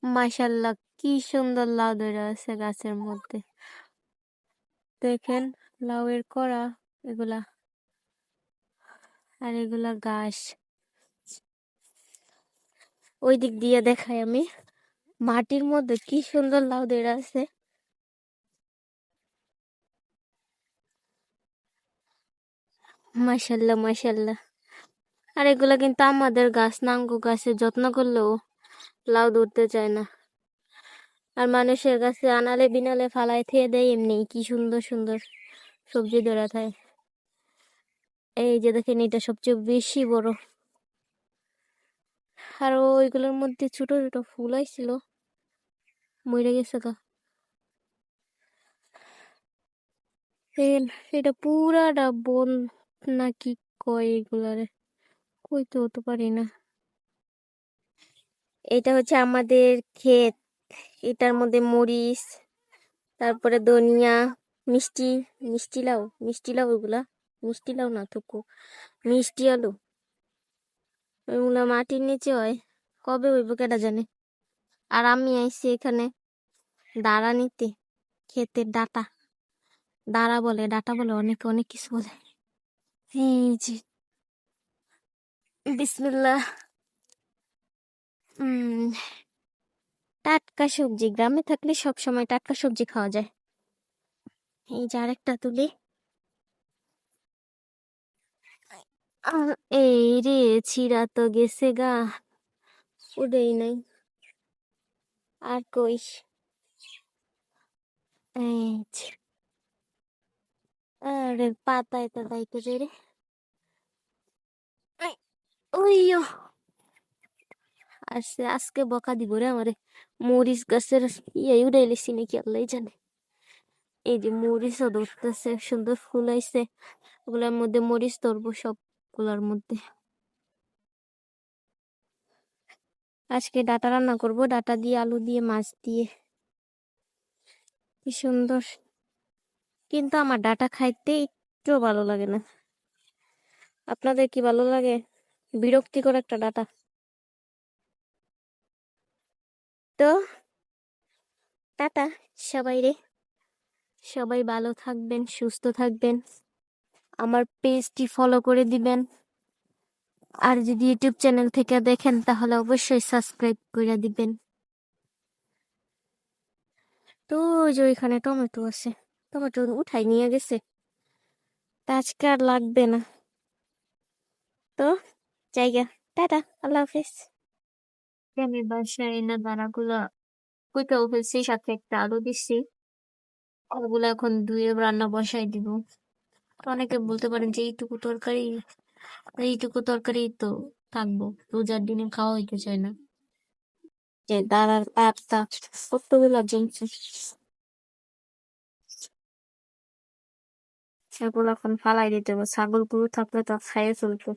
মাশাল্লাহ, কি সুন্দর লাউ ধরে আছে গাছের মধ্যে। দেখেন লাউয়ের কড়া এগুলা, আর এগুলা ঘাস। ওই দিক দিয়ে দেখাই আমি, মাটির মধ্যে কি সুন্দর লাউ ধরে আছে। মাশাল্লাহ মাশাল্লাহ। আর এগুলা কিন্তু আমাদের গাছ, নাঙ্গু গাছের যত্ন করলেও লাউ ধরতে চায় না। আর মানুষের কাছে আনালে বিনালে ফালাই থেকে দেয়, এমনি কি সুন্দর সুন্দর সবজি ধরা থাকে। এই যে দেখেন, এটা সবচেয়ে বেশি বড়। আর ওইগুলোর মধ্যে ছোট ছোট ফুল আইছিল, মরে গেছে গা। এটা পুরাটা বন নাকি কয় এগুলারে, কইতে হতে পারি না। এটা হচ্ছে আমাদের ক্ষেত। এটার মধ্যে মরিচ, তারপরে ধনিয়া, মিষ্টি মিষ্টি লাউ এগুলা, মিষ্টি লাউ না থুকু, মিষ্টি আলু। এগুলা মাটির নিচে হয়, কবে হইব কেটা জানে। আর আমি আইছি এখানে দাঁড়া নিতে, ক্ষেতের ডাটা, দাঁড়া বলে, ডাটা বলে, অনেক অনেক কিছু বলে। এই যে বিসমিল্লাহ। টাটকা সবজি, গ্রামে থাকলে সব সময় টাটকা সবজি খাওয়া যায়। এই যে আরেকটা তুলি। এই রে, ছিঁড়া তো গেছে গা, উড়েই নাই। আর কইস, এই যে, আরে পাতায় তো দাইতে রে। ওইয়ো আসছে, আজকে বকা দিব রে আমারে। মরিচ গাছের উড়াই লেছি নাকি আল্লাহ জানে। এই যে মরিচও ধরতেছে, সুন্দর ফুল আইছে। ওগুলার মধ্যে মরিচ ধরবো সবগুলার মধ্যে। আজকে ডাটা রান্না করব, ডাটা দিয়ে, আলু দিয়ে, মাছ দিয়ে। কি সুন্দর। কিন্তু আমার ডাটা খাইতে একটু ভালো লাগে না। আপনাদের কি ভালো লাগে? বিরক্তিকর একটা ডাটা। তো টাটা সবাই রে, সবাই ভালো থাকবেন, সুস্থ থাকবেন। আমার পেজটি ফলো করে দিবেন। আর যদি ইউটিউব চ্যানেল থেকে দেখেন তাহলে অবশ্যই সাবস্ক্রাইব করে দিবেন। তো ওই যে ওইখানে টমেটো আছে, টমেটো উঠাই নিয়ে গেছে, তা আজকে আর লাগবে না। তো জায়গা, টাটা, আল্লাহ হাফেজ। আমি বাসায় না দানাগুলা কুইকাও ফেলছি, সাথে একটা আলু দিচ্ছি। ওগুলো এখন ধুয়ে রান্না বসাই দিব। অনেকে বলতে পারেন যে এইটুকু তরকারি তো থাকবো, রোজার দিনে খাওয়া হইতে চায় না। যে দাঁড়ার পাতা কতগুলা জমছে, সেগুলো এখন ফালাই দিতে হবে। ছাগল গরু থাকলে তো খাইয়ে ফেলতো।